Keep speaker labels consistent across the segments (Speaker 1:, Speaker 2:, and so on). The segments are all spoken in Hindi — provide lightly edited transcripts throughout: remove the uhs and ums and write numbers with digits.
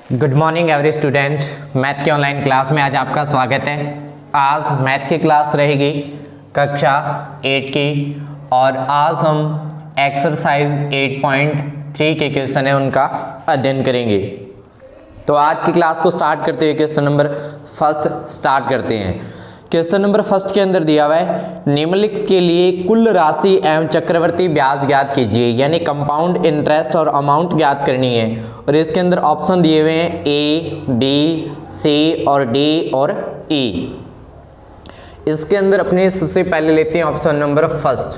Speaker 1: Good morning every student. Math के ऑनलाइन क्लास में आज आपका स्वागत है। आज मैथ की क्लास रहेगी कक्षा 8 की और आज हम एक्सरसाइज 8.3 के क्वेश्चन है उनका अध्ययन करेंगे। तो आज की क्लास को स्टार्ट करते हुए क्वेश्चन नंबर फर्स्ट स्टार्ट करते हैं। क्वेश्चन नंबर फर्स्ट के अंदर दिया हुआ है निम्नलिखित के लिए कुल राशि एवं चक्रवर्ती ब्याज ज्ञात कीजिए, यानी कंपाउंड इंटरेस्ट और अमाउंट ज्ञात करनी है। और इसके अंदर ऑप्शन दिए हुए हैं ए, बी, सी और डी और ई। इसके अंदर अपने सबसे पहले लेते हैं option number first.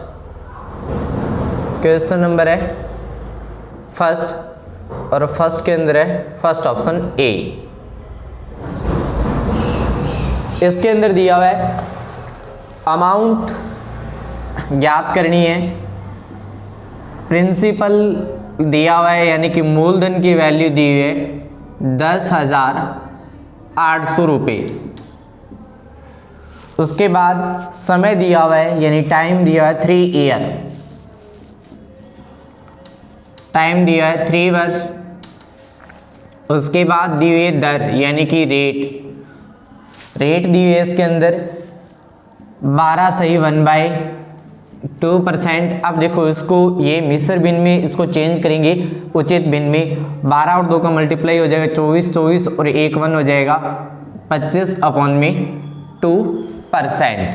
Speaker 1: Question number है फर्स्ट और फर्स्ट के अंदर है फर्स्ट ऑप्शन ए। इसके अंदर दिया हुआ है अमाउंट ज्ञात करनी है, प्रिंसिपल दिया हुआ है यानी कि मूलधन की वैल्यू दी हुई है 10,800 रुपये। उसके बाद समय दिया हुआ है यानी टाइम दिया हुआ है 3 ईयर, टाइम दिया है 3 वर्ष। उसके बाद दी हुई है दर यानी कि रेट दी हुई है इसके अंदर 12 सही 1/2%। अब देखो इसको ये मिश्र भिन्न में इसको चेंज करेंगे उचित भिन्न में। 12 और 2 का मल्टीप्लाई हो जाएगा 24 और 1 1 हो जाएगा 25/2%।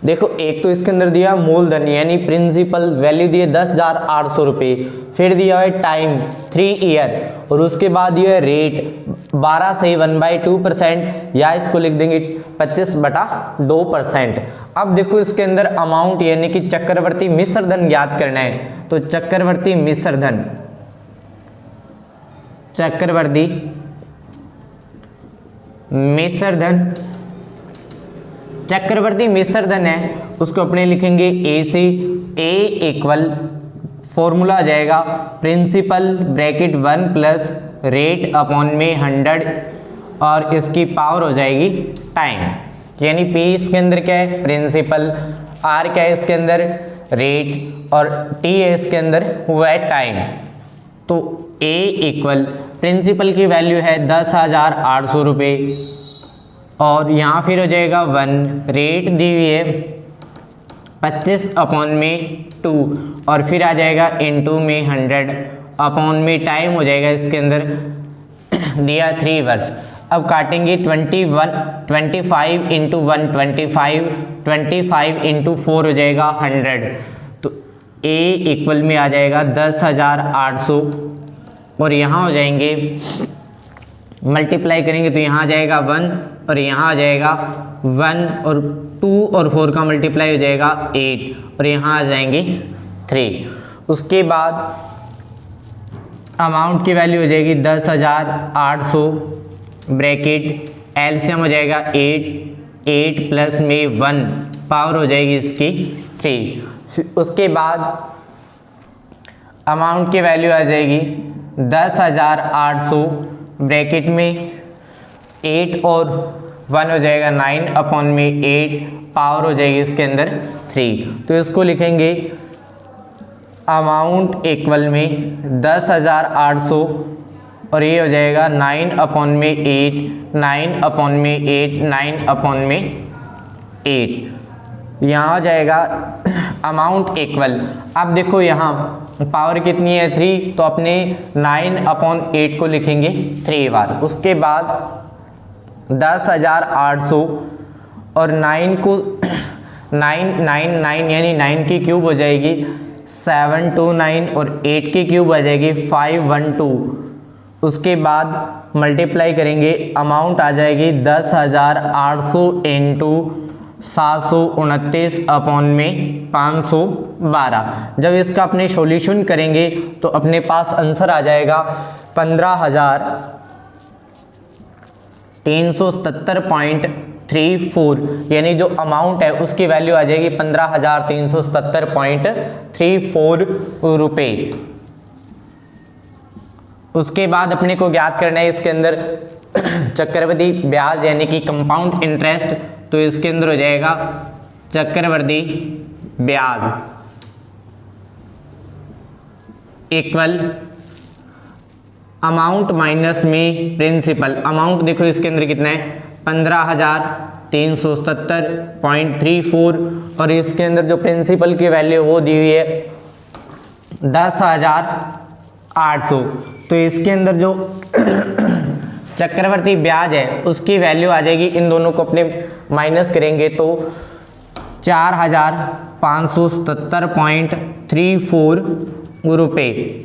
Speaker 1: देखो एक तो इसके अंदर दिया मूलधन यानी प्रिंसिपल वैल्यू दिए 10,800 रुपये, फिर दिया है टाइम 3 ईयर और उसके बाद दिया है रेट 12 सही 1/2% या इसको लिख देंगे 25/2%। अब देखो इसके अंदर अमाउंट यानी कि चक्रवर्ती मिश्र धन ज्ञात करना है। तो चक्रवर्ती मिश्र धन है उसको अपने लिखेंगे ए से। ए इक्वल फॉर्मूला आ जाएगा principal bracket 1 plus rate upon में 100 और इसकी पावर हो जाएगी टाइम, यानी पी इसके अंदर क्या है प्रिंसिपल, आर क्या है इसके अंदर रेट और टी है इसके अंदर वो है टाइम। तो ए इक्वल प्रिंसिपल की वैल्यू है 10,800 रुपये और यहाँ फिर हो जाएगा 1, रेट दी हुई है 25/2 और फिर आ जाएगा इनटू में 100 अपॉन में टाइम हो जाएगा इसके अंदर दिया 3 वर्ष। अब काटेंगे 25 इंटू 1 25 इंटू 4 हो जाएगा 100। तो ए इक्वल में आ जाएगा 10,800 और यहाँ हो जाएंगे मल्टीप्लाई करेंगे तो यहाँ आ जाएगा 1 और यहाँ आ जाएगा 1 और 2 और 4 का मल्टीप्लाई हो जाएगा 8 और यहाँ आ जाएंगे 3। उसके बाद अमाउंट की वैल्यू हो जाएगी 10,800 ब्रैकेट एलसीएम हो जाएगा 8 प्लस में 1 पावर हो जाएगी इसकी 3। उसके बाद अमाउंट की वैल्यू आ जाएगी 10,800 ब्रैकेट में 8 और 1 हो जाएगा 9/8 पावर हो जाएगी इसके अंदर 3। तो इसको लिखेंगे अमाउंट इक्वल में 10,800 और ये हो जाएगा 9/8 यहाँ हो जाएगा अमाउंट इक्वल। अब देखो यहाँ पावर कितनी है 3 तो अपने 9/8 को लिखेंगे 3 बार। उसके बाद 10,800 और 9 को 9 यानी 9 की क्यूब हो जाएगी 729 और 8 की क्यूब आ जाएगी 512। उसके बाद मल्टीप्लाई करेंगे अमाउंट आ जाएगी 10,800 इंटू 729 अपॉन में 512। जब इसका अपने सॉल्यूशन करेंगे तो अपने पास आंसर आ जाएगा 15,377.34 यानी जो अमाउंट है उसकी वैल्यू आ जाएगी 15,377.34 रुपये। उसके बाद अपने को ज्ञात करना है इसके अंदर चक्रवृद्धि ब्याज यानी कि कंपाउंड इंटरेस्ट। तो इसके अंदर हो जाएगा चक्रवृद्धि ब्याज इक्वल अमाउंट माइनस में प्रिंसिपल। अमाउंट देखो इसके अंदर कितना है 15,377.34 और इसके अंदर जो प्रिंसिपल की वैल्यू वो दी हुई है 10,800। तो इसके अंदर जो चक्रवर्ती ब्याज है उसकी वैल्यू आ जाएगी, इन दोनों को अपने माइनस करेंगे तो 4,577.34 रुपये।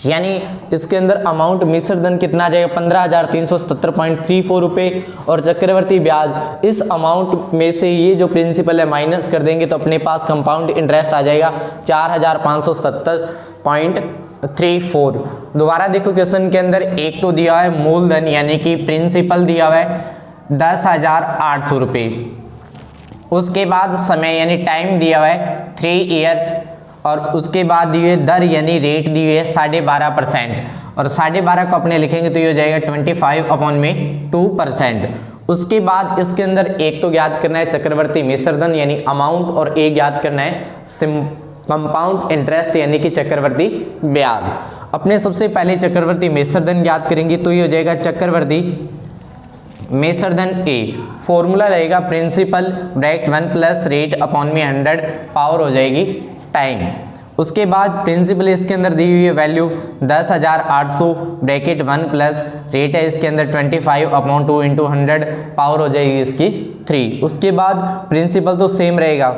Speaker 1: यानी इसके अंदर अमाउंट मिश्र धन कितना आ जाएगा 15,377.34 रुपये और चक्रवर्ती ब्याज इस अमाउंट में से ये जो प्रिंसिपल है माइनस कर देंगे तो अपने पास कंपाउंड इंटरेस्ट आ जाएगा 4,577.34। दोबारा देखो क्वेश्चन के अंदर एक तो दिया है मूलधन यानी कि प्रिंसिपल दिया हुआ है 10,800 रुपये, उसके बाद समय यानी टाइम दिया हुआ है 3 ईयर और उसके बाद दी हुई दर यानी रेट दी हुई है 12.5% और 12.5 को अपने लिखेंगे तो ये हो जाएगा 25/2%। उसके बाद इसके अंदर एक तो ज्ञात करना है चक्रवर्ती मिश्रधन यानी अमाउंट और एक ज्ञात करना है कंपाउंड इंटरेस्ट यानी कि चक्रवर्ती ब्याज। अपने सबसे पहले चक्रवर्ती मिश्रधन ज्ञात करेंगे तो ये हो जाएगा चक्रवर्ती मिश्रधन ए। फॉर्मूला रहेगा principal bracket 1 plus rate upon में 100 पावर हो जाएगी टाइम। उसके बाद प्रिंसिपल इसके अंदर दी हुई है वैल्यू 10,800 ब्रैकेट 1 प्लस रेट है इसके अंदर 25/2 × 100 पावर हो जाएगी इसकी 3। उसके बाद प्रिंसिपल तो सेम रहेगा,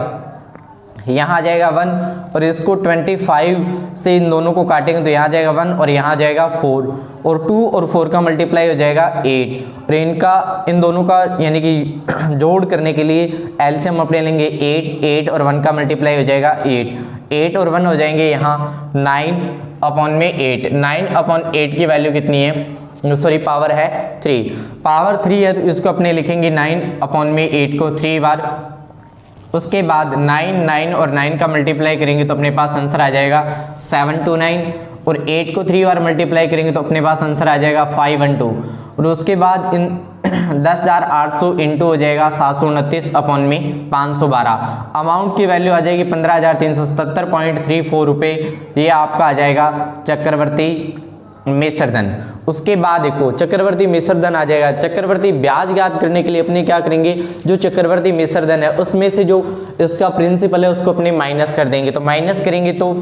Speaker 1: यहाँ आ जाएगा 1 और इसको 25 से इन दोनों को काटेंगे तो यहाँ आ जाएगा 1 और यहाँ आ जाएगा 4 और 2 और 4 का मल्टीप्लाई हो जाएगा 8 और इनका इन दोनों का यानी कि जोड़ करने के लिए एलसीएम अपने लेंगे 8 और 1 का मल्टीप्लाई हो जाएगा 8 और 1 हो जाएंगे यहाँ 9/8। 9/8 की वैल्यू कितनी है, सॉरी पावर है 3, पावर 3 है तो इसको अपने लिखेंगे 9/8 को 3 बार। उसके बाद 9 और 9 का मल्टीप्लाई करेंगे तो अपने पास आंसर आ जाएगा 729 और 8 को 3 बार मल्टीप्लाई करेंगे तो अपने पास आंसर आ जाएगा 512 और उसके बाद इन 10,800 इंटू हो जाएगा 729/512। अमाउंट की वैल्यू आ जाएगी 15,377.34 रुपये। ये आपका आ जाएगा चक्रवर्ती मिश्रधन। उसके बाद देखो चक्रवर्ती मिश्रधन आ जाएगा। चक्रवर्ती ब्याज ज्ञात करने के लिए अपने क्या करेंगे, जो चक्रवर्ती मिश्रधन है उसमें से जो इसका प्रिंसिपल है उसको अपने माइनस कर देंगे। तो माइनस करेंगे तो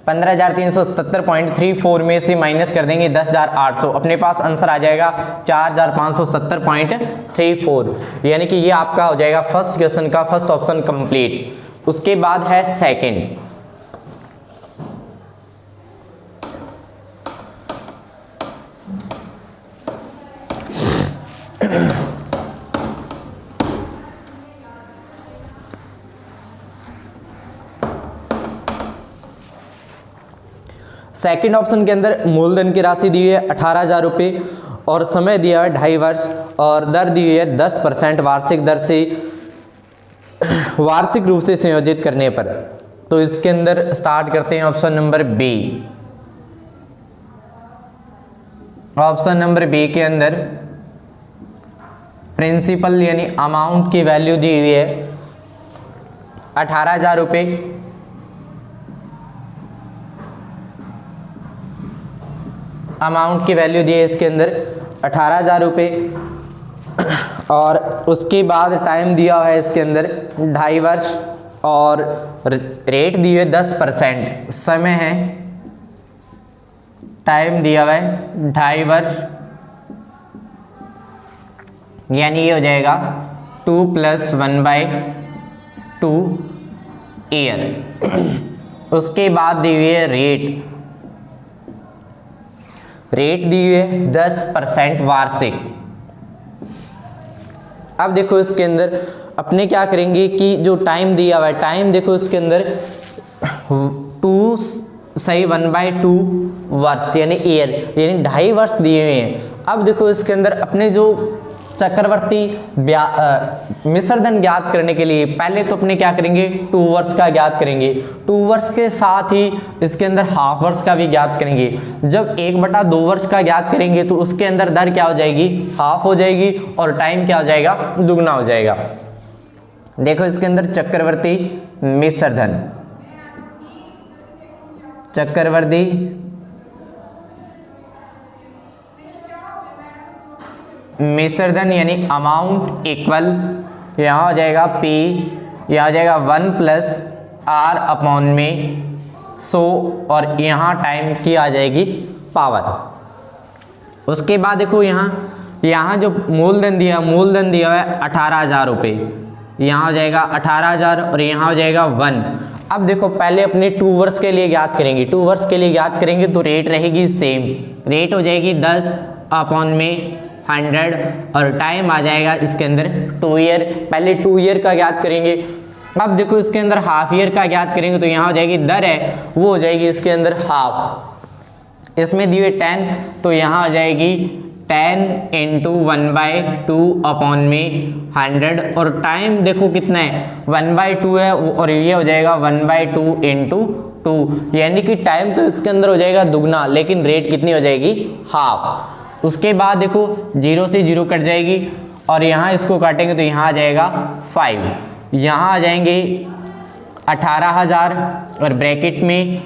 Speaker 1: 15,377.34 में से माइनस कर देंगे 10,800, अपने पास आंसर आ जाएगा 4,570.34। यानी कि ये आपका हो जाएगा फर्स्ट क्वेश्चन का फर्स्ट ऑप्शन कंप्लीट। उसके बाद है सेकंड। सेकंड ऑप्शन के अंदर मूलधन की राशि दी हुई है 18,000 रुपये और समय दिया है 2.5 वर्ष और दर दी हुई है 10% वार्षिक दर से वार्षिक रूप से संयोजित करने पर। तो इसके अंदर स्टार्ट करते हैं option number B. Option number B के अंदर प्रिंसिपल यानी अमाउंट की वैल्यू दी हुई है 18,000 रुपये अमाउंट की वैल्यू दी है इसके अंदर 18,000 रुपये और उसके बाद टाइम दिया हुआ है इसके अंदर 2.5 वर्ष और रेट दी हुई है 10%। समय है टाइम दिया हुआ है 2.5 वर्ष यानी ये हो जाएगा 2 + 1/2 ईयर। उसके बाद दी हुई है रेट दी हुई है 10% वार्षिक। अब देखो इसके अंदर अपने क्या करेंगे कि जो टाइम दिया हुआ है टाइम देखो इसके अंदर 1/2 वर्ष यानी ईयर यानी 2.5 वर्ष दिए हुए हैं। अब देखो इसके अंदर अपने जो चक्रवर्ती मिश्रधन ज्ञात करने के लिए पहले तो अपने क्या करेंगे 2 वर्ष का ज्ञात करेंगे, 2 वर्ष के साथ ही इसके अंदर हाफ वर्ष का भी ज्ञात करेंगे। जब 1/2 वर्ष का ज्ञात करेंगे तो उसके अंदर दर क्या हो जाएगी, हाफ हो जाएगी और टाइम क्या हो जाएगा, दुगना हो जाएगा। देखो इसके अंदर चक्रवर्ती मिश्रधन मिश्रधन यानी अमाउंट इक्वल, यहाँ हो जाएगा P, यहाँ हो जाएगा 1 प्लस R अपॉन में 100 और यहाँ टाइम की आ जाएगी पावर। उसके बाद देखो यहाँ जो मूलधन दिया हुआ है 18,000 रुपये, यहाँ हो जाएगा 18,000 और यहाँ हो जाएगा 1। अब देखो पहले अपने 2 वर्ष के लिए ज्ञात करेंगे, 2 वर्ष के लिए ज्ञात करेंगे तो रेट रहेगी सेम, रेट हो जाएगी 10 अपॉन में 100 और टाइम आ जाएगा इसके अंदर 2 ईयर। पहले 2 ईयर का ज्ञात करेंगे। अब देखो इसके अंदर हाफ ईयर का ज्ञात करेंगे तो यहाँ हो जाएगी दर है वो हो जाएगी इसके अंदर हाफ, इसमें दिए 10 तो यहाँ हो जाएगी 10 इंटू 1/2 अपॉन में 100 और टाइम देखो कितना है 1/2 है और ये हो जाएगा 1/2 इंटू 2, यानी कि टाइम तो इसके अंदर हो जाएगा दुगना लेकिन रेट कितनी हो जाएगी हाफ। उसके बाद देखो 0 से 0 कट जाएगी और यहाँ इसको काटेंगे तो यहाँ आ जाएगा 5, यहाँ आ जाएंगे 18,000 और ब्रैकेट में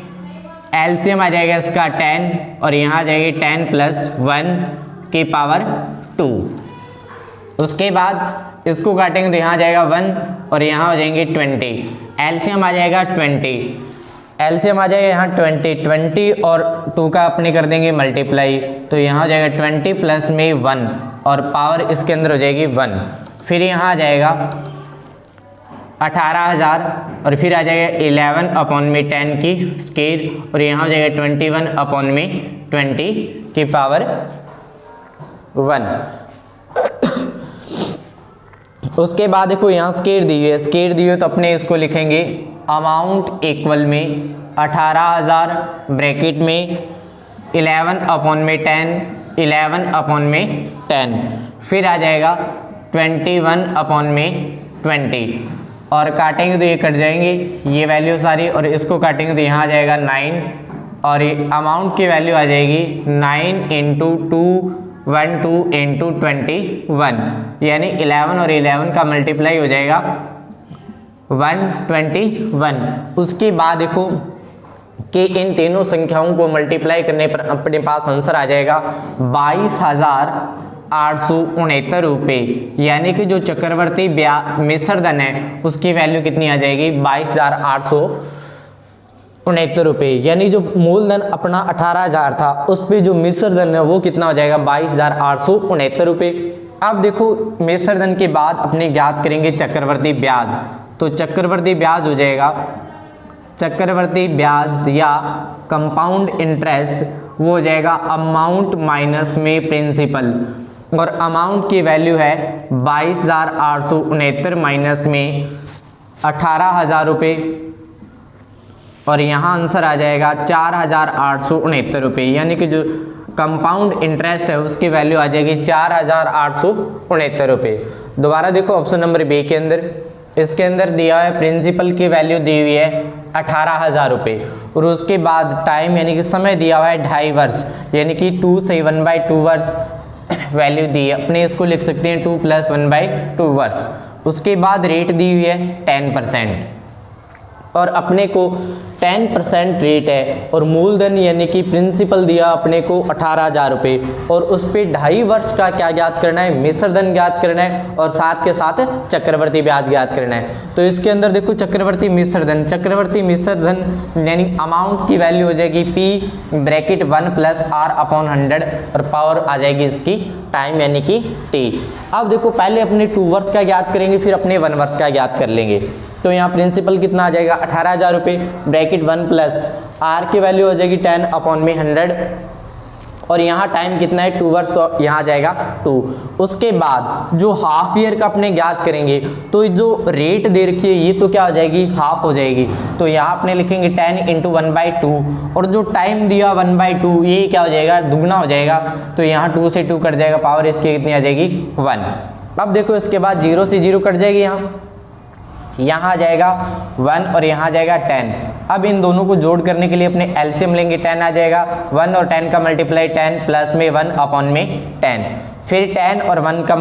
Speaker 1: एलसीएम आ जाएगा इसका 10 और यहाँ आ जाएगी 10 प्लस 1 की पावर 2। उसके बाद इसको काटेंगे तो यहाँ आ जाएगा 1 और यहाँ हो जाएंगे 20, एलसीएम आ जाएगा 20, एलसीएम आ जाएगा यहाँ 20 और 2 का अपने कर देंगे मल्टीप्लाई तो यहाँ हो जाएगा 20 प्लस में 1 और पावर इसके अंदर हो जाएगी 1। फिर यहाँ आ जाएगा 18,000 और फिर आ जाएगा 11 अपॉन में 10 की स्केयर और यहाँ हो जाएगा 21 अपॉन में 20 की पावर 1। उसके बाद देखो यहाँ स्केयर दी हुई है तो अपने इसको लिखेंगे अमाउंट इक्वल में 18,000 ब्रैकेट में 11 अपॉन में 10, 11 अपॉन में 10 फिर आ जाएगा 21 अपॉन में 20 और काटेंगे तो ये कट जाएंगे ये वैल्यू सारी और इसको काटेंगे तो यहाँ आ जाएगा 9 और ये अमाउंट की वैल्यू आ जाएगी 9 इंटू 2 इंटू 21 यानी 11 और 11 का मल्टीप्लाई हो जाएगा 121। उसके बाद देखो कि इन तीनों संख्याओं को मल्टीप्लाई करने पर अपने पास आंसर आ जाएगा 22,869 रुपये, यानी कि जो चक्रवर्ती मिश्रधन है उसकी वैल्यू कितनी आ जाएगी 22,869 रुपये, यानी जो मूलधन अपना 18,000 था उस पर जो मिश्रधन है वो कितना हो जाएगा 22,869 रुपये। अब देखो मिश्रधन के बाद अपने ज्ञात करेंगे चक्रवर्ती ब्याज, तो चक्रवर्ती ब्याज हो जाएगा चक्रवर्ती ब्याज या कंपाउंड इंटरेस्ट वो हो जाएगा अमाउंट माइनस में प्रिंसिपल और अमाउंट की वैल्यू है 22,869 माइनस में 18,000 रुपये और यहाँ आंसर आ जाएगा 4,869 रुपये, यानी कि जो कंपाउंड इंटरेस्ट है उसकी वैल्यू आ जाएगी 4,869 रुपये। दोबारा देखो ऑप्शन नंबर बी के अंदर, इसके अंदर दिया है प्रिंसिपल की वैल्यू दी हुई है 18,000 रुपये और उसके बाद टाइम यानी कि समय दिया हुआ है 2.5 वर्ष, यानी कि 2 से 1/2 वर्ष वैल्यू दी है, अपने इसको लिख सकते हैं 2 + 1/2 वर्ष। उसके बाद रेट दी हुई है 10% और अपने को 10% रेट है और मूलधन यानी कि प्रिंसिपल दिया अपने को 18,000 रुपये और उस पर 2.5 वर्ष का क्या ज्ञात करना है मिश्रधन ज्ञात करना है और साथ के साथ चक्रवर्ती ब्याज ज्ञात करना है। तो इसके अंदर देखो चक्रवर्ती मिश्रधन यानी अमाउंट की वैल्यू हो जाएगी P ब्रैकेट 1 + R/100 और पावर आ जाएगी इसकी टाइम यानी कि T। अब देखो पहले अपने 2 वर्ष का ज्ञात करेंगे फिर अपने 1 वर्ष का ज्ञात कर लेंगे। तो यहाँ प्रिंसिपल कितना आ जाएगा 18,000 रुपये ब्रैकेट 1 + R की वैल्यू हो जाएगी 10/100 और यहाँ टाइम कितना है 2 वर्ष तो यहाँ आ जाएगा 2। उसके बाद जो हाफ ईयर का अपने ज्ञात करेंगे तो जो रेट दे रखी है ये तो क्या हो जाएगी हाफ हो जाएगी, तो यहाँ अपने लिखेंगे 10 × 1/2 और जो टाइम दिया 1/2 ये क्या हो जाएगा दुगना हो जाएगा, तो यहाँ 2 से 2 कट जाएगा पावर इसकी कितनी आ जाएगी 1। अब देखो इसके बाद 0 से 0 कट जाएगी, यहाँ आ जाएगा 1 और यहाँ आ जाएगा 10। अब इन दोनों को जोड़ करने के लिए अपने एलसीएम लेंगे 10 आ जाएगा 1 और 10 का मल्टीप्लाई 10 प्लस में 1/10 फिर 10 और 1 का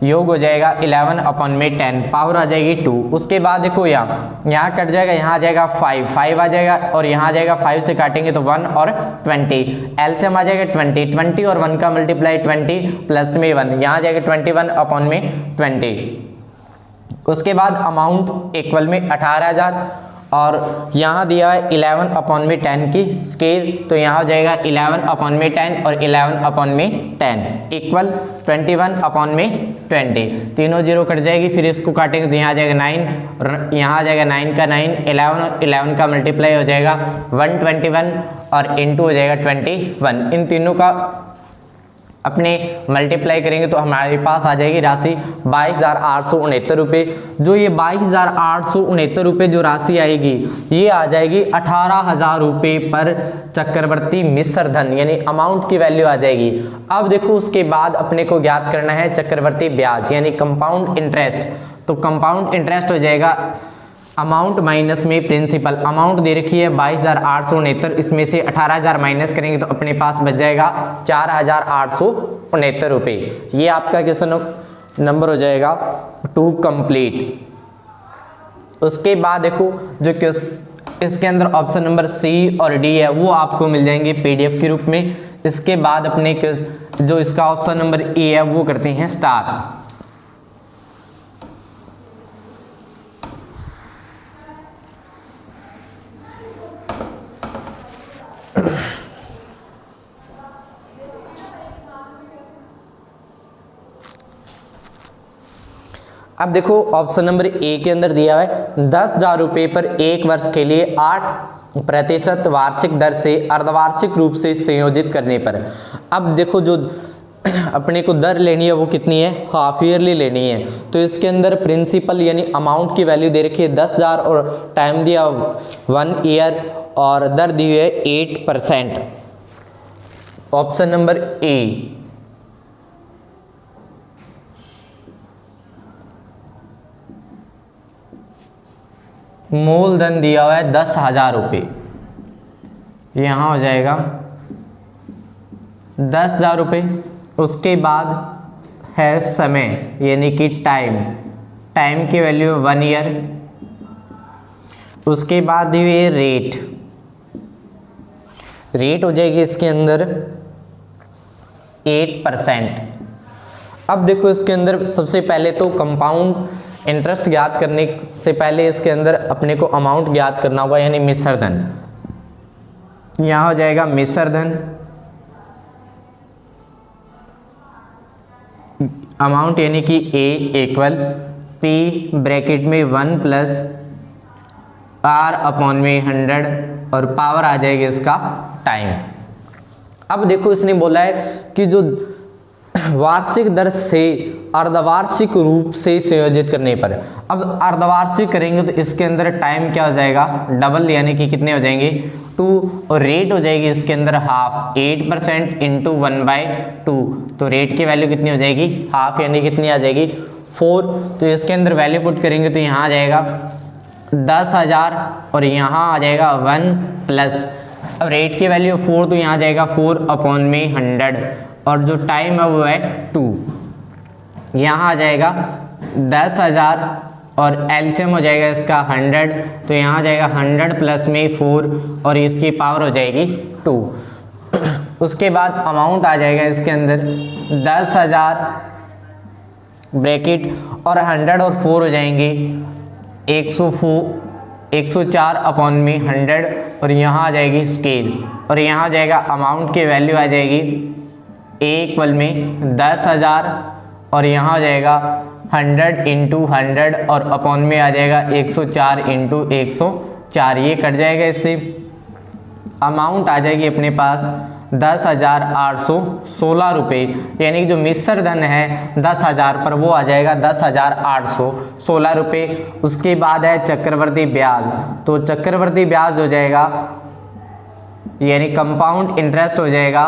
Speaker 1: योग हो जाएगा 11 अपॉन में 10, पावर आ जाएगी 2। उसके बाद देखो यहाँ कट जाएगा, यहाँ आ जाएगा 5 आ जाएगा, और यहाँ आ जाएगा 5 से काटेंगे तो 1 और 20, एलसीएम आ जाएगा 20 और 1 का मल्टीप्लाई 20 प्लस में 1, यहाँ आ जाएगा 21 अपॉन में 20। उसके बाद अमाउंट इक्वल में 18,000, और यहाँ दिया है 11 अपॉन में 10 की स्केल, तो यहाँ हो जाएगा 11 अपॉन में 10 और 11 अपॉन में 10 इक्वल 21 अपॉन में 20, तीनों जीरो कट जाएगी, फिर इसको काटेंगे तो यहाँ आ जाएगा 9 और यहाँ आ जाएगा 9 का 9, 11 का मल्टीप्लाई हो जाएगा 121 और इनटू हो जाएगा 21। इन तीनों का अपने मल्टीप्लाई करेंगे तो हमारे पास आ जाएगी राशि 22,869 रुपये। जो ये 22,869 रुपये जो राशि आएगी ये आ जाएगी 18,000 रुपये पर चक्रवर्ती मिश्र धन, यानी अमाउंट की वैल्यू आ जाएगी। अब देखो उसके बाद अपने को ज्ञात करना है चक्रवर्ती ब्याज यानी कंपाउंड इंटरेस्ट। तो कंपाउंड इंटरेस्ट हो जाएगा अमाउंट माइनस में प्रिंसिपल। अमाउंट दे रखी है 22,869, इसमें से 18,000 माइनस करेंगे तो अपने पास बच जाएगा 4,869 रुपये। ये आपका क्वेश्चन नंबर हो जाएगा 2 कंप्लीट। उसके बाद देखो जो इसके अंदर ऑप्शन नंबर सी और डी है वो आपको मिल जाएंगे पीडीएफ के रूप में। इसके बाद अपने जो इसका ऑप्शन नंबर ए है वो करते हैं स्टार। अब देखो ऑप्शन नंबर ए के अंदर दिया है 10,000 रुपये पर 1 वर्ष के लिए 8% वार्षिक दर से अर्धवार्षिक रूप से संयोजित करने पर। अब देखो जो अपने को दर लेनी है वो कितनी है, हाफ ईयरली लेनी है। तो इसके अंदर प्रिंसिपल यानी अमाउंट की वैल्यू दे रखी है 10,000 और टाइम दिया 1 ईयर और दर दी हुई है 8%। Option number A. मूलधन दिया हुआ है 10,000 रुपये, यहाँ हो जाएगा 10,000 रुपये। उसके बाद है समय यानी कि टाइम की वैल्यू 1 ईयर। उसके बाद दी हुई है रेट हो जाएगी इसके अंदर 8%। अब देखो इसके अंदर सबसे पहले तो कंपाउंड इंटरेस्ट ज्ञात करने से पहले इसके अंदर अपने को अमाउंट ज्ञात करना होगा यानी मिश्र धन। यहाँ हो जाएगा मिश्र धन, अमाउंट यानी कि ए इक्वल पी ब्रैकेट में 1 प्लस आर अपॉन में 100 और पावर आ जाएगी इसका टाइम। अब देखो इसने बोला है कि जो वार्षिक दर से अर्धवार्षिक रूप से संयोजित करने पर। अब अर्धवार्षिक करेंगे तो इसके अंदर टाइम क्या हो जाएगा डबल यानी कि कितने हो जाएंगे 2 और रेट हो जाएगी इसके अंदर हाफ 8% इंटू 1/2। तो रेट की वैल्यू कितनी हो जाएगी हाफ यानी कितनी आ जाएगी 4। तो इसके अंदर वैल्यू पुट करेंगे तो यहाँ आ जाएगा 10,000 और यहाँ आ जाएगा 1 प्लस अब रेट की वैल्यू 4 तो यहाँ आ जाएगा 4 अपॉन में 100 और जो टाइम है वो है 2। यहाँ आ जाएगा 10,000 और एलसीएम हो जाएगा इसका 100 तो यहाँ आ जाएगा 100 प्लस में 4 और इसकी पावर हो जाएगी 2। उसके बाद अमाउंट आ जाएगा इसके अंदर 10,000 ब्रैकेट और 100 और 4 हो जाएंगे 104 अपॉन में 100 और यहाँ आ जाएगी स्केल और यहाँ आ जाएगा अमाउंट की वैल्यू आ जाएगी ए इक्वल में 10,000 और यहाँ आ जाएगा 100 इंटू 100 और अपॉन में आ जाएगा 104 इंटू 104। ये कट जाएगा, इससे अमाउंट आ जाएगी अपने पास 10,816 रुपये यानी कि जो मिश्र धन है 10,000 पर वो आ जाएगा 10,816 रुपये। उसके बाद है चक्रवर्ती ब्याज। तो चक्रवर्ती ब्याज हो जाएगा यानी कंपाउंड इंटरेस्ट हो जाएगा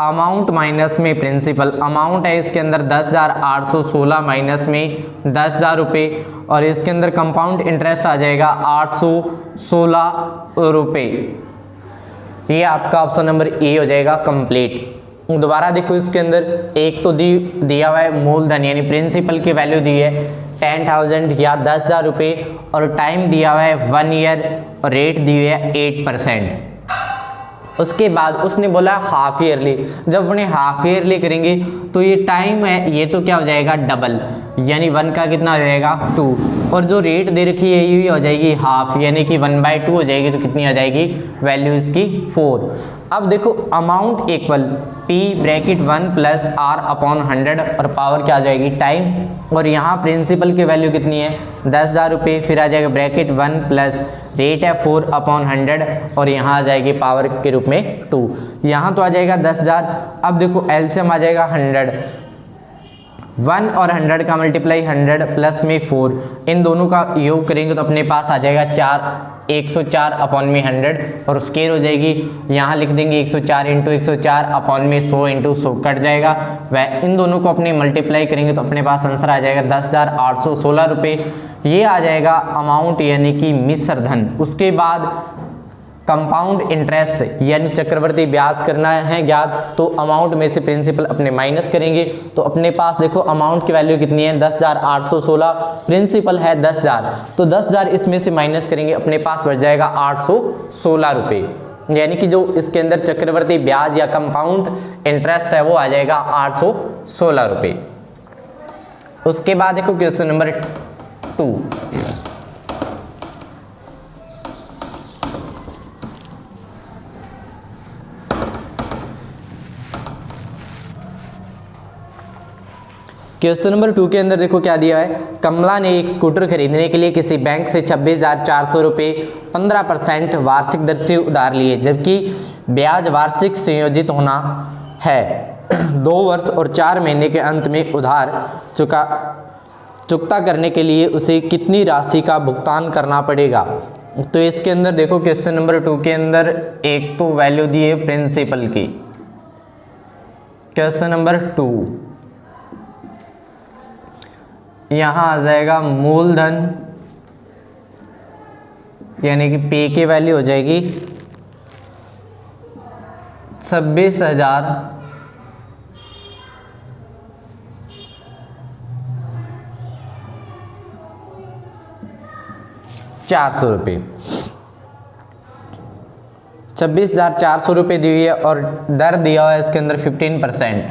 Speaker 1: अमाउंट माइनस में प्रिंसिपल। अमाउंट है इसके अंदर 10,816 माइनस में 10,000 रुपये और इसके अंदर कंपाउंड इंटरेस्ट आ जाएगा 816 रुपये। ये आपका ऑप्शन नंबर ए हो जाएगा कंप्लीट। दोबारा देखो इसके अंदर एक तो दिया हुआ है मूलधन यानी प्रिंसिपल की वैल्यू दी है 10,000 या 10,000 रुपये, और टाइम दिया हुआ है 1 ईयर, और रेट दी हुई है 8%। उसके बाद उसने बोला हाफ ईयरली। जब अपने हाफ ईयरली करेंगे तो ये टाइम है ये तो क्या हो जाएगा डबल, यानी 1 का कितना हो जाएगा 2, और जो रेट दे रखी है ये भी हो जाएगी हाफ, यानी कि 1/2 हो जाएगी, तो कितनी आ जाएगी वैल्यू इसकी 4। अब देखो amount equal P bracket 1 plus R upon 100, और पावर क्या आ जाएगी टाइम, और यहाँ प्रिंसिपल की वैल्यू कितनी है 10,000 रुपये, फिर आ जाएगा ब्रैकेट 1 प्लस रेट है 4 अपॉन 100, और यहाँ आ जाएगी पावर के रूप में 2। यहाँ तो आ जाएगा 10,000। अब देखो एलसीएम आ जाएगा 100, 1 और 100 का मल्टीप्लाई 100 प्लस में 4, इन दोनों का योग करेंगे तो अपने पास आ जाएगा 104 अपॉन में 100, और स्केयर हो जाएगी, यहाँ लिख देंगे 104 इंटू 104 अपॉन में 100 इंटू 100 कट जाएगा। वह इन दोनों को अपने मल्टीप्लाई करेंगे तो अपने पास आंसर आ जाएगा 10,816 रुपये। ये आ जाएगा अमाउंट यानी कि मिश्र धन। उसके बाद कंपाउंड इंटरेस्ट यानी चक्रवर्ती ब्याज करना है ज्ञात, तो अमाउंट में से प्रिंसिपल अपने माइनस करेंगे, तो अपने पास देखो अमाउंट की वैल्यू कितनी है 10,816, प्रिंसिपल है 10,000, तो 10,000 इसमें से माइनस करेंगे, अपने पास बच जाएगा 816 रुपये, यानी कि जो इसके अंदर चक्रवर्ती ब्याज या कंपाउंड इंटरेस्ट है वो आ जाएगा 816 रुपये। उसके बाद देखो क्वेश्चन नंबर 2। क्वेश्चन नंबर 2 के अंदर देखो क्या दिया है। कमला ने एक स्कूटर खरीदने के लिए किसी बैंक से 26,400 रुपये 15% वार्षिक दर से उधार लिए, जबकि ब्याज वार्षिक संयोजित होना है 2 वर्ष और 4 महीने के अंत में उधार चुकता करने के लिए उसे कितनी राशि का भुगतान करना पड़ेगा। तो इसके अंदर देखो क्वेश्चन नंबर 2 के अंदर एक तो वैल्यू दी है प्रिंसिपल की। क्वेश्चन नंबर 2 यहाँ आ जाएगा मूलधन यानी कि पे की वैल्यू हो जाएगी 26,400 रुपये। 26,400 रुपये दी हुई है, और दर दिया हुआ है इसके अंदर 15%,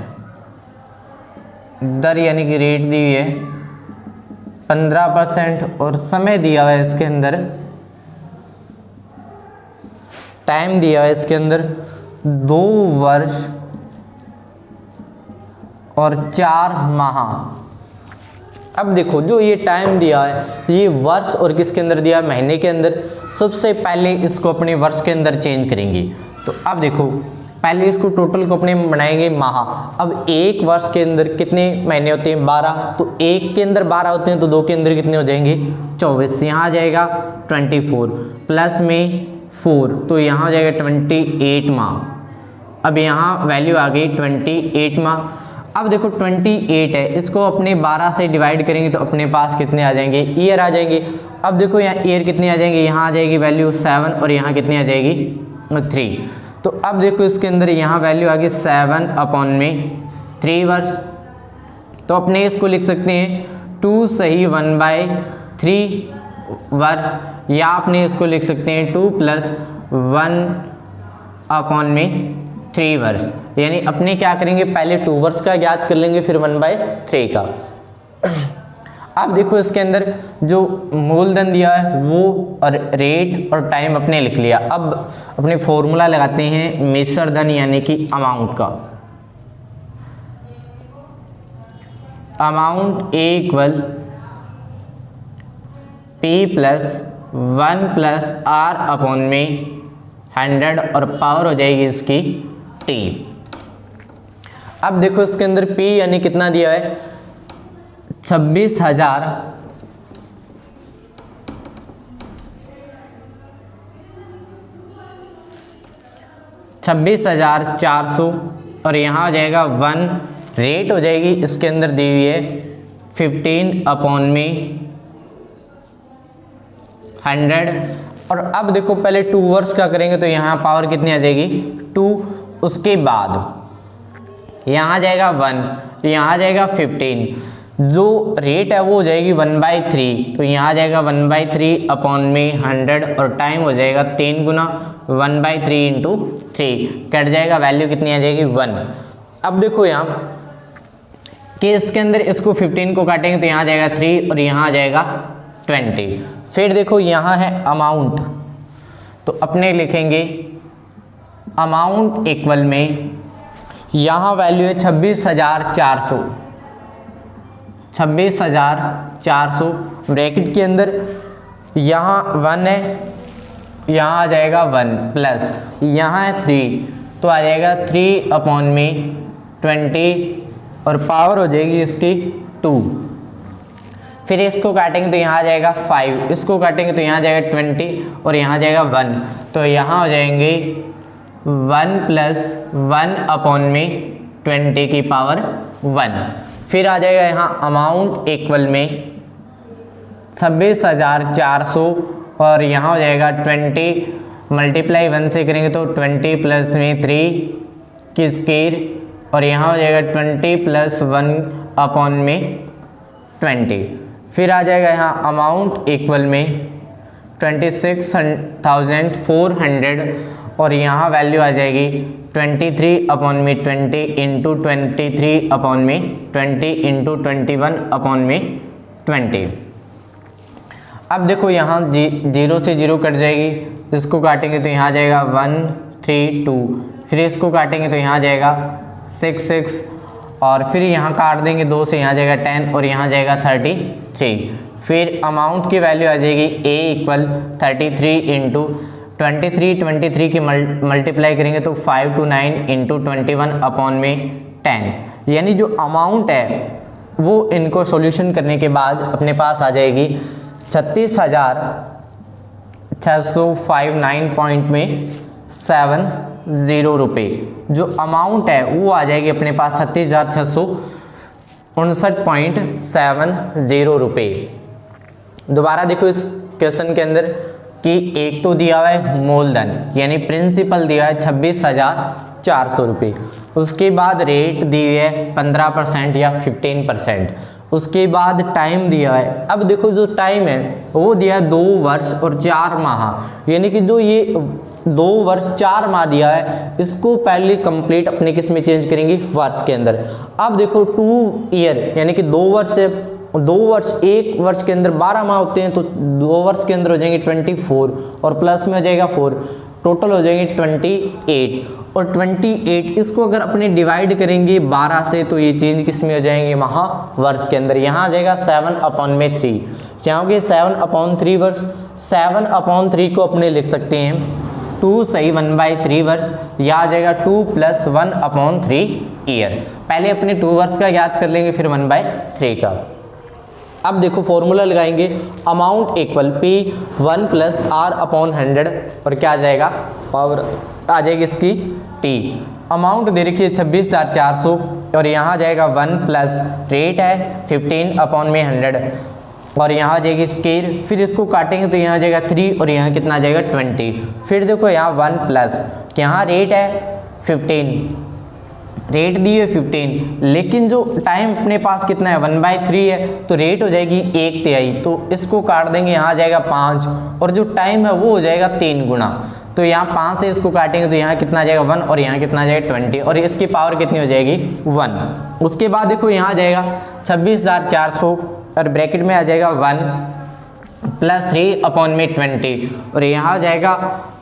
Speaker 1: दर यानी कि रेट दी हुई है 15%, और समय दिया हुआ है इसके अंदर, टाइम दिया हुआ है इसके अंदर 2 वर्ष और 4 माह। अब देखो जो ये टाइम दिया है ये वर्ष और किसके अंदर दिया है महीने के अंदर। सबसे पहले इसको अपने वर्ष के अंदर चेंज करेंगे, तो अब देखो पहले इसको टोटल को अपने बनाएंगे माह। अब एक वर्ष के अंदर कितने महीने होते हैं 12, तो एक के अंदर 12 होते हैं, तो 2 के अंदर कितने हो जाएंगे 24। यहाँ आ जाएगा 24 प्लस में 4, तो यहाँ हो जाएगा 28 माह। अब यहाँ वैल्यू आ गई 28 माह। अब देखो 28 है, इसको अपने 12 से डिवाइड करेंगे तो अपने पास कितने आ जाएंगे ईयर आ जाएंगे। अब देखो यहाँ ईयर कितने आ जाएंगे, यहाँ आ जाएगी वैल्यू 7 और यहाँ कितनी आ जाएगी 3। तो अब देखो इसके अंदर यहाँ वैल्यू आ गई 7 अपॉन में 3 वर्ष, तो अपने इसको लिख सकते हैं 2 सही 1/3 वर्ष, या अपने इसको लिख सकते हैं 2 + 1 अपॉन में 3 वर्ष। यानी अपने क्या करेंगे पहले 2 वर्ष का ज्ञात कर लेंगे फिर 1/3 का। अब देखो इसके अंदर जो मूलधन दिया है वो और रेट और टाइम अपने लिख लिया। अब अपने फॉर्मूला लगाते हैं मिश्र धन यानी कि अमाउंट का। Amount equal P + 1 + R upon में 100 और पावर हो जाएगी इसकी T। अब देखो इसके अंदर P यानी कितना दिया है 26,400 और यहाँ हो जाएगा 1, रेट हो जाएगी इसके अंदर दी हुई है 15 अपॉन में 100। और अब देखो पहले 2 वर्ष का करेंगे तो यहाँ पावर कितनी आ जाएगी 2। उसके बाद यहाँ आ जाएगा 1, तो यहाँ आ जाएगा 15, जो रेट है वो हो जाएगी 1/3, तो यहाँ आ जाएगा 1/3 अपॉन में 100 और टाइम हो जाएगा 3 गुना 1/3 इंटू 3, कट जाएगा, वैल्यू कितनी आ जाएगी 1। अब देखो यहाँ कि इसके अंदर इसको 15 को काटेंगे तो यहाँ आ जाएगा 3 और यहाँ आ जाएगा 20। फिर देखो यहाँ है अमाउंट, तो अपने लिखेंगे अमाउंट इक्वल में यहाँ वैल्यू है 26,400, 26,400 ब्रैकेट के अंदर यहाँ 1 है, यहाँ आ जाएगा 1 प्लस यहाँ है 3, तो आ जाएगा 3 अपॉन में 20 और पावर हो जाएगी इसकी 2। फिर इसको काटेंगे तो यहाँ आ जाएगा 5, इसको काटेंगे तो यहाँ आ जाएगा 20 और यहाँ आ जाएगा 1, तो यहाँ हो जाएंगे 1 प्लस 1 अपॉन में 20 की पावर 1। फिर आ जाएगा यहाँ अमाउंट इक्वल में 26,400 और यहाँ हो जाएगा 20 मल्टीप्लाई 1 से करेंगे तो 20 प्लस में 3 की स्क्वायर और यहाँ हो जाएगा 20 प्लस 1 अपॉन में 20। फिर आ जाएगा यहाँ अमाउंट इक्वल में 26,400 और यहाँ वैल्यू आ जाएगी 23 अपॉन में 20 इंटू 23 अपॉन में 20 इंटू 21 अपॉन में 20। अब देखो यहाँ 0 से 0 कट जाएगी, इसको काटेंगे तो यहाँ आ जाएगा 1 3 2, फिर इसको काटेंगे तो यहाँ आ जाएगा 6 6 और फिर यहाँ काट देंगे 2 से, यहाँ जाएगा 10 और यहाँ जाएगा 33। फिर अमाउंट की वैल्यू आ जाएगी A इक्वल 33 इंटू 23 की मल्टीप्लाई करेंगे तो 5 to 9 इंटू 21 अपॉन में 10, यानी जो अमाउंट है वो इनको सॉल्यूशन करने के बाद अपने पास आ जाएगी 36,659.70 रुपये। जो अमाउंट है वो आ जाएगी अपने पास 36,659.70 रुपये। दोबारा देखो इस क्वेश्चन के अंदर कि एक तो दिया हुआ है मूलधन यानी प्रिंसिपल दिया है 26,400 रुपये, उसके बाद रेट दी है 15% या 15%, उसके बाद टाइम दिया है। अब देखो जो टाइम है वो दिया है 2 वर्ष और 4 माह, यानी कि जो ये 2 वर्ष 4 माह दिया है इसको पहले कंप्लीट अपने किस में चेंज करेंगे, वर्ष के अंदर। अब देखो 2 ईयर यानी कि 2 वर्ष से 2 वर्ष, 1 वर्ष के अंदर 12 माह होते हैं, तो 2 वर्ष के अंदर हो जाएंगे 24 और प्लस में हो जाएगा 4, टोटल हो जाएंगे 28 और 28 इसको अगर अपने डिवाइड करेंगे 12 से तो ये चेंज किस में हो जाएंगे, महा वर्ष के अंदर। यहाँ आ जाएगा 7/3, यहाँ हो गए 7/3 वर्ष। 7/3 को अपने लिख सकते हैं 2 सही 1/3 वर्ष, या आ जाएगा 2 + 1/3 ईयर। पहले अपने 2 वर्ष का याद कर लेंगे फिर 1/3 का। अब देखो फॉर्मूला लगाएंगे अमाउंट इक्वल P1 + R/100 और क्या आ जाएगा, पावर आ जाएगी इसकी T। अमाउंट दे रखी है 26,400 और यहाँ आ जाएगा 1 प्लस रेट है 15/100 और यहाँ आ जाएगी स्केयर। फिर इसको काटेंगे तो यहाँ आ जाएगा 3 और यहाँ कितना आ जाएगा 20। फिर देखो यहाँ 1 प्लस यहाँ रेट है 15, रेट दी है 15, लेकिन जो टाइम अपने पास कितना है 1/3 है, तो रेट हो जाएगी 1/3, तो इसको काट देंगे, यहाँ आ जाएगा 5 और जो टाइम है वो हो जाएगा 3 गुना। तो यहाँ 5 से इसको काटेंगे तो यहाँ कितना आ जाएगा 1 और यहाँ कितना आ जाएगा 20 और इसकी पावर कितनी हो जाएगी 1। उसके बाद देखो यहाँ आ जाएगा 26,400 और ब्रैकेट में आ जाएगा 1 + 3/20 और यहाँ हो जाएगा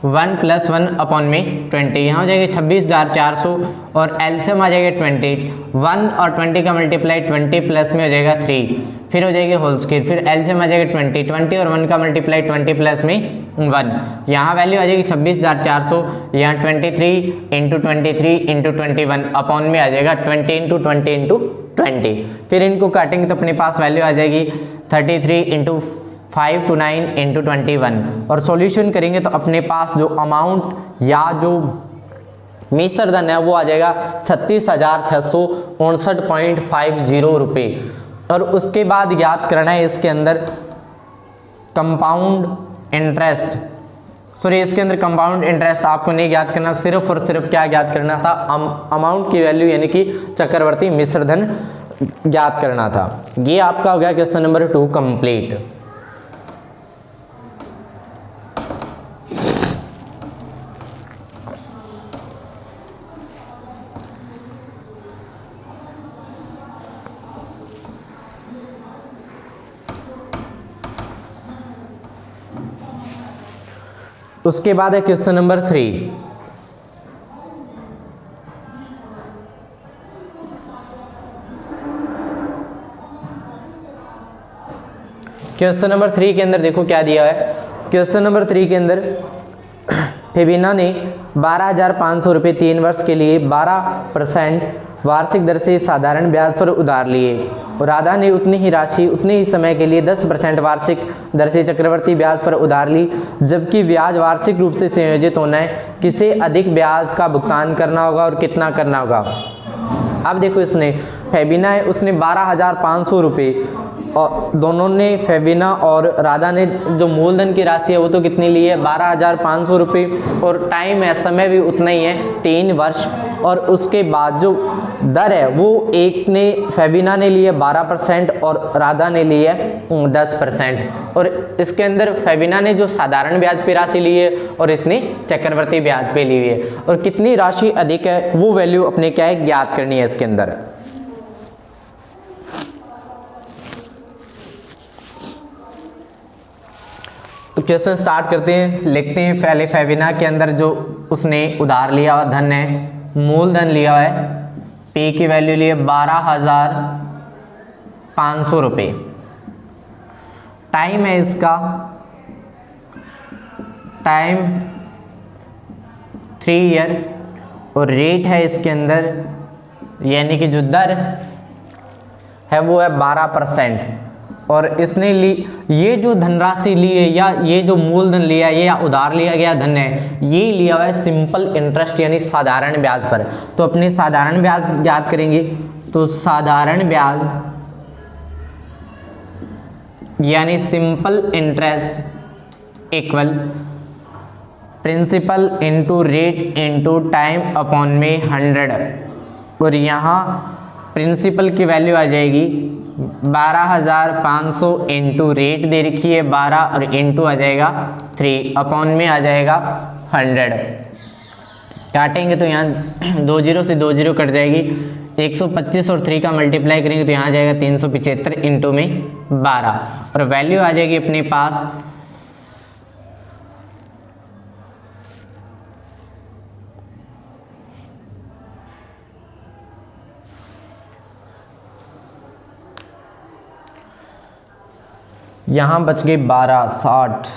Speaker 1: 1 + 1/20, यहाँ हो जाएगा 26,400 और एलसीएम आ जाएगा 20, 1 और 20 का मल्टीप्लाई 20 प्लस में हो जाएगा 3, फिर हो जाएगी होल स्क्वायर, फिर एलसीएम आ जाएगा 20, 20 और 1 का मल्टीप्लाई 20 प्लस में 1, यहाँ वैल्यू आ जाएगी 26,400, यहाँ 23 × 23 × 21 अपॉन में आ जाएगा 20 × 20 × 20। फिर इनको काटेंगे तो अपने पास वैल्यू आ जाएगी 33 × 5 to 9 × 21 और सॉल्यूशन करेंगे तो अपने पास जो अमाउंट या जो मिश्र धन है वो आ जाएगा 36,659.50 रुपये। और उसके बाद याद करना है इसके अंदर कंपाउंड इंटरेस्ट सॉरी इसके अंदर कंपाउंड इंटरेस्ट आपको नहीं ज्ञात करना, सिर्फ और सिर्फ क्या ज्ञात करना था, अमाउंट की वैल्यू यानी कि चक्रवर्ती मिश्र धन ज्ञात करना था। ये आपका हो गया क्वेश्चन नंबर 2 कंप्लीट। उसके बाद है क्वेश्चन नंबर 3। क्वेश्चन नंबर 3 के अंदर देखो क्या दिया है। क्वेश्चन नंबर 3 के अंदर फेबिना ने 12,500 रुपये 3 वर्ष के लिए 12% वार्षिक दर से साधारण ब्याज पर उधार लिए और राधा ने उतनी ही राशि उतने ही समय के लिए 10% वार्षिक दर से चक्रवर्ती ब्याज पर उधार ली, जबकि ब्याज वार्षिक रूप से संयोजित होना है, किसे अधिक ब्याज का भुगतान करना होगा और कितना करना होगा। अब देखो इसने फेबिना है उसने 12,500 रुपये और दोनों ने फेबिना और राधा ने जो मूलधन की राशि है वो तो कितनी ली है 12,500 रुपये और टाइम है समय भी उतना ही है 3 वर्ष। और उसके बाद जो दर है वो एक ने फेबिना ने लिए 12% और राधा ने लिए 10%। और इसके अंदर फेबिना ने जो साधारण ब्याज पे राशि ली है और इसने चक्रवर्ती ब्याज पे ली है और कितनी राशि अधिक है वो वैल्यू अपने क्या है ज्ञात करनी है इसके अंदर। तो क्वेश्चन स्टार्ट करते हैं, लिखते हैं पहले फेबिना के अंदर जो उसने उधार लिया हुआ धन है, मूलधन लिया है, पे की वैल्यू लिए 12,500 रुपये, टाइम है इसका टाइम 3 ईयर और रेट है इसके अंदर यानी कि जो दर है वो है 12%। और इसने ली ये जो धनराशि ली है या ये जो मूलधन लिया है या उधार लिया गया धन है ये लिया हुआ है सिंपल इंटरेस्ट यानी साधारण ब्याज पर। तो अपने साधारण ब्याज ज्ञात करेंगे। तो साधारण ब्याज यानी simple interest equal principal into rate into time upon में 100 और यहाँ प्रिंसिपल की वैल्यू आ जाएगी 12,500 इंटू रेट दे रखी है 12 और इंटू आ जाएगा 3 अपॉन में आ जाएगा 100। काटेंगे तो यहाँ 2 0 से 2 0 कट जाएगी, 125 और 3 का मल्टीप्लाई करेंगे तो यहाँ आ जाएगा 375 इंटू में 12 और वैल्यू आ जाएगी अपने पास 1260।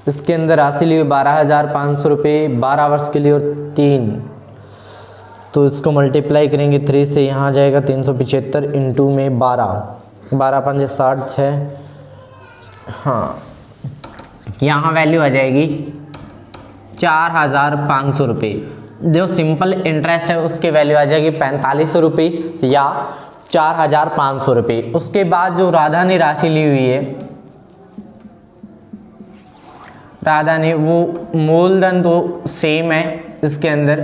Speaker 1: इसके अंदर राशि ली 12,500 रुपये 12 वर्ष के लिए और 3, तो इसको मल्टीप्लाई करेंगे 3 से, यहाँ आ जाएगा 375 इंटू में 12 5 60 6। हाँ यहाँ वैल्यू आ जाएगी 4,500 रुपये। जो सिंपल इंटरेस्ट है उसकी वैल्यू आ जाएगी 4500 रुपये या 4,500 रुपये। उसके बाद जो राधा ने राशि ली हुई है, राधा ने वो मूलधन तो सेम है इसके अंदर,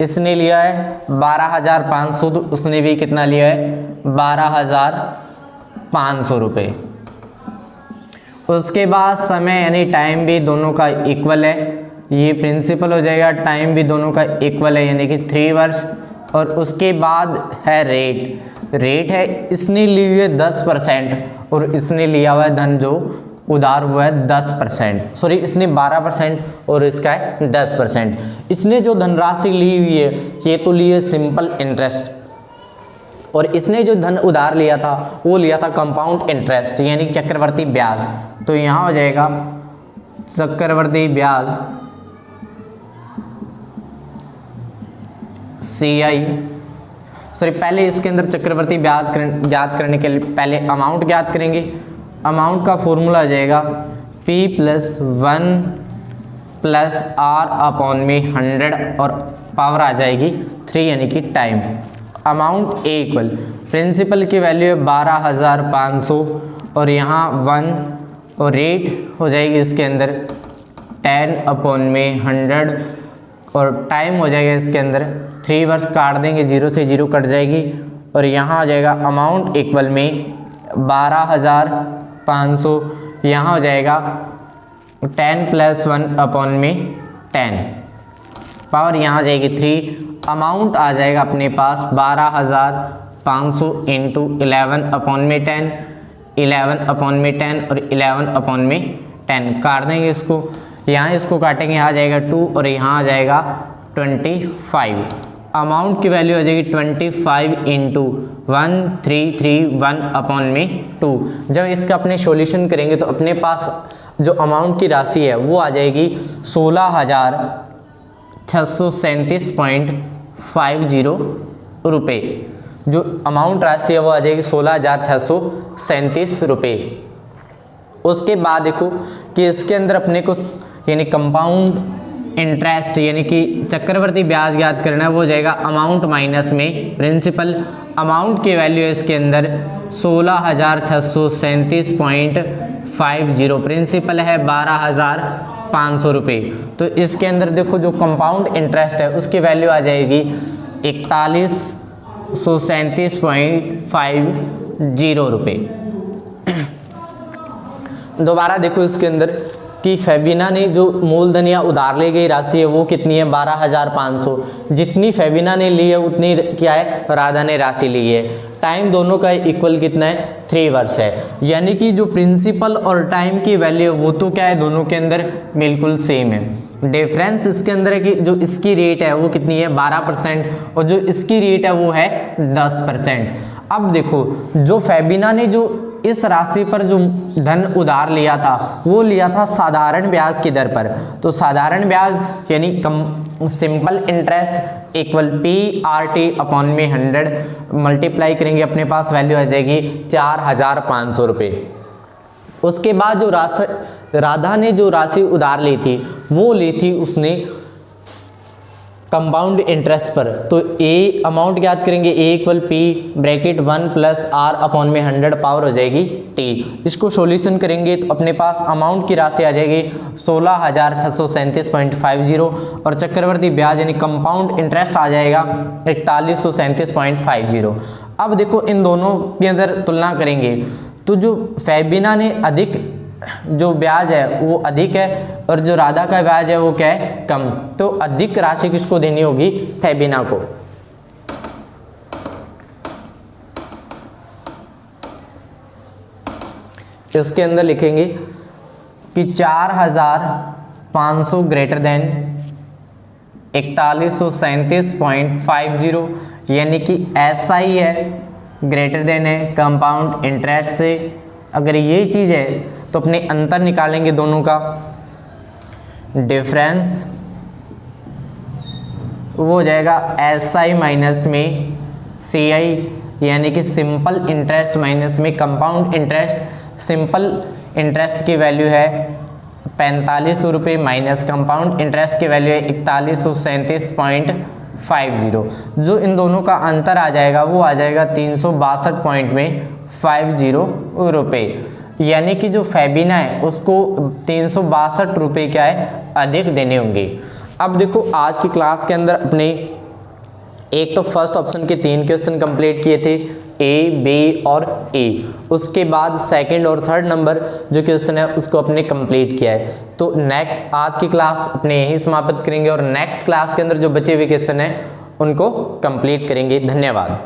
Speaker 1: इसने लिया है 12,500 तो उसने भी कितना लिया है 12,500 रुपये। उसके बाद समय यानी टाइम भी दोनों का इक्वल है, ये प्रिंसिपल हो जाएगा, टाइम भी दोनों का इक्वल है यानी कि 3 वर्ष। और उसके बाद है रेट है इसने ली हुई है 10% और इसने लिया हुआ है धन जो उधार हुआ है 10%, सॉरी इसने 12% और इसका है 10%। इसने जो धनराशि ली हुई है ये तो ली है सिंपल इंटरेस्ट और इसने जो धन उधार लिया था वो लिया था कंपाउंड इंटरेस्ट यानी चक्रवर्ती ब्याज। तो यहाँ हो जाएगा चक्रवर्ती ब्याज CI, सॉरी पहले इसके अंदर चक्रवर्ती ब्याज ज्ञात करने के लिए पहले अमाउंट ज्ञात करेंगे। अमाउंट का फॉर्मूला आ जाएगा P + 1 + R अपॉन में 100 और पावर आ जाएगी 3 यानी कि time. Amount A equal principal की वैल्यू है 12,500 और यहाँ 1 और रेट हो जाएगी इसके अंदर 10/100 और टाइम हो जाएगा इसके अंदर 3 वर्ष काट देंगे, 0 से 0 कट जाएगी और यहाँ आ जाएगा अमाउंट इक्वल में 12,500, यहाँ हो जाएगा 10 + 1/10 पावर यहाँ आ जाएगी 3, अमाउंट आ जाएगा अपने पास 12,500 इंटू 11/10, 11/10 और 11/10 काट देंगे इसको, यहाँ इसको काटेंगे, यहाँ आ जाएगा 2 और यहाँ आ जाएगा 25। अमाउंट की वैल्यू आ जाएगी 25 इंटू 1331/2। जब इसका अपने सॉल्यूशन करेंगे तो अपने पास जो अमाउंट की राशि है वो आ जाएगी 16,637.50 रुपये। जो अमाउंट राशि है वो आ जाएगी 16,637 रुपये। उसके बाद देखो कि इसके अंदर अपने को यानी कंपाउंड इंटरेस्ट यानी कि चक्रवर्ती ब्याज ज्ञात करना है, वो हो जाएगा अमाउंट माइनस में प्रिंसिपल। अमाउंट की वैल्यू है इसके अंदर 16,637.50, प्रिंसिपल है 12,500 रुपये। तो इसके अंदर देखो जो कंपाउंड इंटरेस्ट है उसकी वैल्यू आ जाएगी 41,137.50 रुपये। दोबारा देखो इसके अंदर कि फेबिना ने जो मूलधन या उधार ली गई राशि है वो कितनी है 12,500। जितनी फेबिना ने ली है उतनी क्या है राधा ने राशि ली है। टाइम दोनों का इक्वल कितना है 3 वर्ष है, यानी कि जो प्रिंसिपल और टाइम की वैल्यू वो तो क्या है दोनों के अंदर बिल्कुल सेम है। डिफरेंस इसके अंदर है कि जो इसकी रेट है वो कितनी है 12% और जो इसकी रेट है वो है 10%। अब देखो जो फेबिना ने जो इस राशि पर जो धन उधार लिया था वो लिया था साधारण ब्याज की दर पर। तो साधारण ब्याज यानी simple interest equal PRT/100 multiply करेंगे, अपने पास वैल्यू आ जाएगी 4,500 रुपये। उसके बाद जो राधा ने जो राशि उधार ली थी वो ली थी उसने कंपाउंड इंटरेस्ट पर। तो ए अमाउंट ज्ञात करेंगे, A = P bracket 1 + R/100 power हो जाएगी T। इसको सॉल्यूशन करेंगे तो अपने पास अमाउंट की राशि आ जाएगी 16,637.50 और चक्रवर्ती ब्याज यानी कंपाउंड इंटरेस्ट आ जाएगा 41,37.50। अब देखो इन दोनों के अंदर तुलना करेंगे तो जो फेबिना ने अधिक जो ब्याज है वो अधिक है और जो राधा का ब्याज है वो क्या है कम। तो अधिक राशि किसको देनी होगी फेबिना को। इसके अंदर लिखेंगे कि 4,500 ग्रेटर देन 4137.50 यानी कि ऐसा ही है ग्रेटर देन है कंपाउंड इंटरेस्ट से। अगर ये चीज़ है तो अपने अंतर निकालेंगे दोनों का, डिफरेंस वो हो जाएगा SI माइनस में CI यानी कि सिंपल इंटरेस्ट माइनस में कंपाउंड इंटरेस्ट। सिंपल इंटरेस्ट की वैल्यू है 4500 रुपये माइनस कंपाउंड इंटरेस्ट की वैल्यू है 4137.50। जो इन दोनों का अंतर आ जाएगा वो आ जाएगा 362.50 रुपये, यानी कि जो फेबिना है उसको 362 रुपये क्या है अधिक देने होंगे। अब देखो आज की क्लास के अंदर अपने एक तो फर्स्ट ऑप्शन के 3 क्वेश्चन कंप्लीट किए थे A, B और A। उसके बाद सेकंड और थर्ड नंबर जो क्वेश्चन है उसको अपने कंप्लीट किया है। तो नेक्स्ट आज की क्लास अपने यही समाप्त करेंगे और नेक्स्ट क्लास के अंदर जो बचे हुए क्वेश्चन है उनको कंप्लीट करेंगे। धन्यवाद।